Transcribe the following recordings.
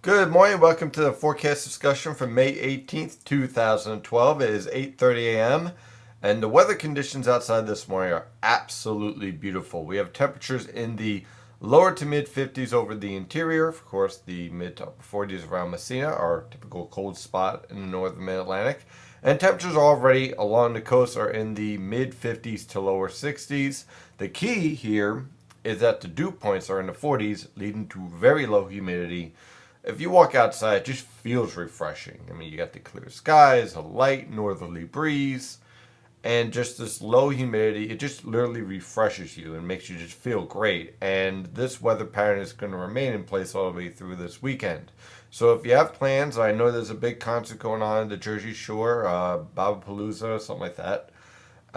Good morning. Welcome to the forecast discussion for May 18th, 2012. It is 8:30 a.m. and the weather conditions outside this morning are absolutely beautiful. We have temperatures in the lower to mid 50s over the interior. Of course, the mid to upper 40s around Messina, our typical cold spot in the northern mid-Atlantic. And temperatures already along the coast are in the mid 50s to lower 60s. The key here is that the dew points are in the 40s, leading to very low humidity. If you walk outside, it just feels refreshing. I mean, you got the clear skies, a light northerly breeze, and just this low humidity. It just literally refreshes you and makes you just feel great. And this weather pattern is going to remain in place all the way through this weekend. So if you have plans, I know there's a big concert going on in the Jersey Shore, Babapalooza, something like that.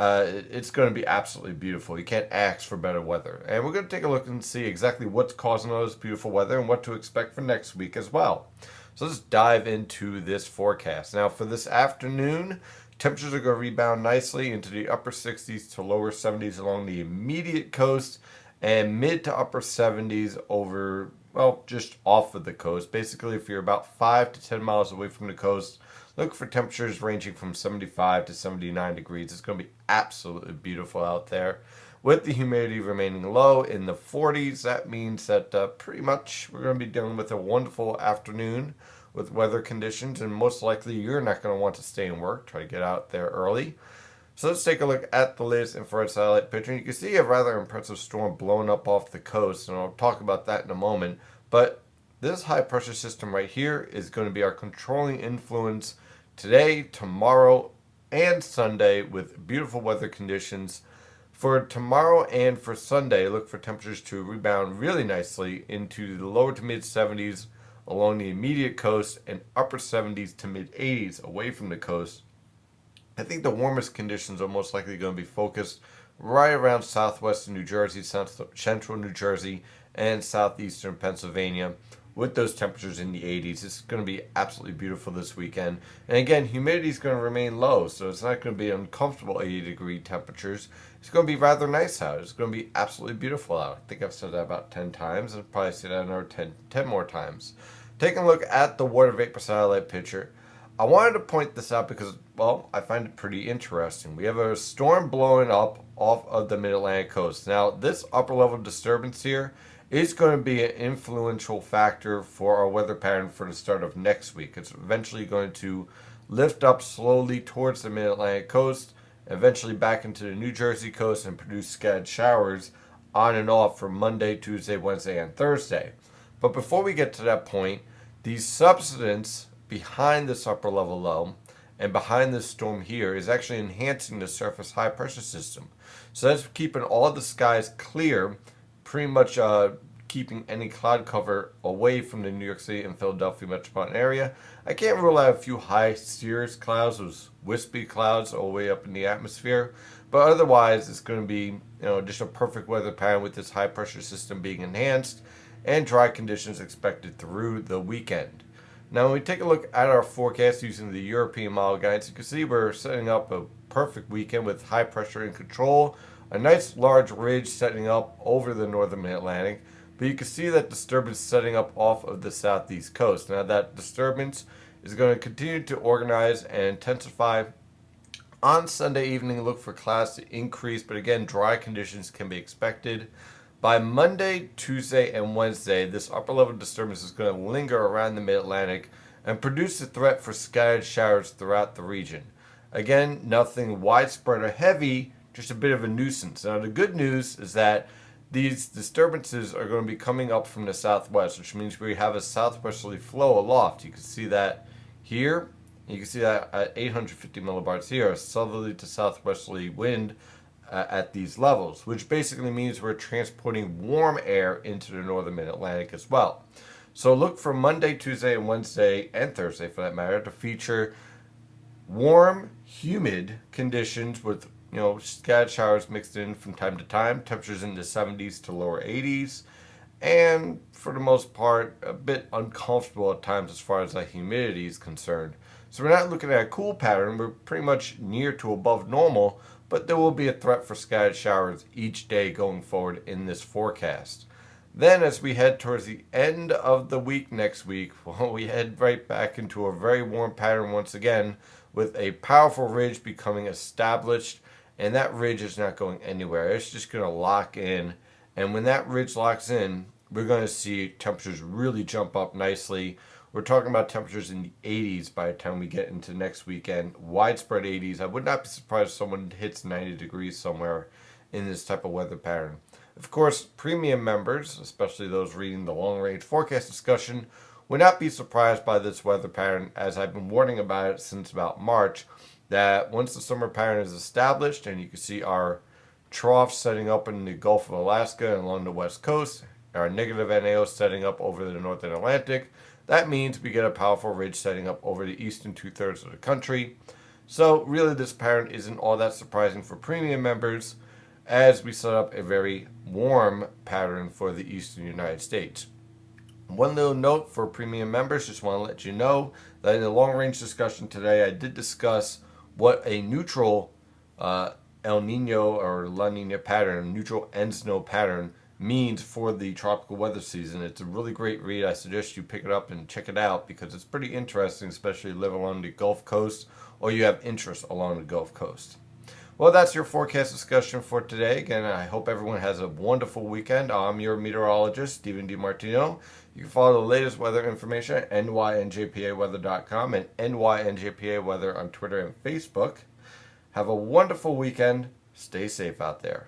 It's going to be absolutely beautiful. You can't ask for better weather. And we're going to take a look and see exactly what's causing all this beautiful weather and what to expect for next week as well. So let's dive into this forecast. Now, for this afternoon, temperatures are going to rebound nicely into the upper 60s to lower 70s along the immediate coast and mid to upper 70s over, well, just off of the coast. Basically, if you're about 5 to 10 miles away from the coast, look for temperatures ranging from 75 to 79 degrees. It's going to be absolutely beautiful out there. With the humidity remaining low in the 40s, that means that pretty much we're going to be dealing with a wonderful afternoon with weather conditions, and most likely you're not going to want to stay and work. Try to get out there early. So let's take a look at the latest infrared satellite picture. You can see a rather impressive storm blowing up off the coast, and I'll talk about that in a moment. But this high pressure system right here is going to be our controlling influence today, tomorrow, and Sunday with beautiful weather conditions. For tomorrow and for Sunday, look for temperatures to rebound really nicely into the lower to mid 70s along the immediate coast and upper 70s to mid 80s away from the coast. I think the warmest conditions are most likely going to be focused right around southwestern New Jersey, central New Jersey, and southeastern Pennsylvania with those temperatures in the 80s. It's going to be absolutely beautiful this weekend. And again, humidity is going to remain low, so it's not going to be uncomfortable 80-degree temperatures. It's going to be rather nice out. It's going to be absolutely beautiful out. I think I've said that about 10 times. I'll probably say that another 10 more times. Taking a look at the water vapor satellite picture, I wanted to point this out because, well, I find it pretty interesting. We have a storm blowing up off of the mid-Atlantic coast. Now, this upper level disturbance here is going to be an influential factor for our weather pattern for the start of next week. It's eventually going to lift up slowly towards the mid-Atlantic coast, eventually back into the New Jersey coast and produce scattered showers on and off for Monday, Tuesday, Wednesday, and Thursday. But before we get to that point, the substance behind this upper level low and behind this storm here is actually enhancing the surface high pressure system. So that's keeping all the skies clear, pretty much keeping any cloud cover away from the New York City and Philadelphia metropolitan area. I can't rule out a few high cirrus clouds, those wispy clouds all the way up in the atmosphere, but otherwise it's going to be just a perfect weather pattern with this high pressure system being enhanced and dry conditions expected through the weekend. Now, when we take a look at our forecast using the European model guides, you can see we're setting up a perfect weekend with high pressure in control, a nice large ridge setting up over the northern Atlantic, but you can see that disturbance setting up off of the southeast coast. Now, that disturbance is going to continue to organize and intensify. On Sunday evening, look for clouds to increase, but again, dry conditions can be expected. By Monday, Tuesday, and Wednesday, this upper level disturbance is going to linger around the mid-Atlantic and produce a threat for scattered showers throughout the region. Again, nothing widespread or heavy, just a bit of a nuisance. Now, the good news is that these disturbances are going to be coming up from the southwest, which means we have a southwesterly flow aloft. You can see that here. You can see that at 850 millibars here, a southerly to southwesterly wind at these levels, which basically means we're transporting warm air into the northern mid-Atlantic as well. So look for Monday, Tuesday, and Wednesday, and Thursday for that matter, to feature warm, humid conditions with scattered showers mixed in from time to time, temperatures in the 70s to lower 80s, and for the most part, a bit uncomfortable at times as far as the humidity is concerned. So we're not looking at a cool pattern, we're pretty much near to above normal, but there will be a threat for scattered showers each day going forward in this forecast. Then, as we head towards the end of the week next week, well, we head right back into a very warm pattern once again, with a powerful ridge becoming established, and that ridge is not going anywhere. It's just going to lock in, and when that ridge locks in, we're going to see temperatures really jump up nicely. We're talking about temperatures in the 80s by the time we get into next weekend. Widespread 80s. I would not be surprised if someone hits 90 degrees somewhere in this type of weather pattern. Of course, premium members, especially those reading the long range forecast discussion, would not be surprised by this weather pattern, as I've been warning about it since about March, that once the summer pattern is established, and you can see our trough setting up in the Gulf of Alaska and along the west coast, our negative NAO setting up over the northern Atlantic, that means we get a powerful ridge setting up over the eastern two-thirds of the country. So really this pattern isn't all that surprising for premium members, as we set up a very warm pattern for the eastern United States. One little note for premium members, just want to let you know that in the long range discussion today, I did discuss what a neutral El Nino or La Nina pattern, neutral end-snow pattern, means for the tropical weather season. It's a really great read. I suggest you pick it up and check it out because it's pretty interesting, especially if you live along the Gulf Coast or you have interest along the Gulf Coast. Well, that's your forecast discussion for today. Again, I hope everyone has a wonderful weekend. I'm your meteorologist, Stephen DiMartino. You can follow the latest weather information at nynjpaweather.com and nynjpaweather on Twitter and Facebook. Have a wonderful weekend. Stay safe out there.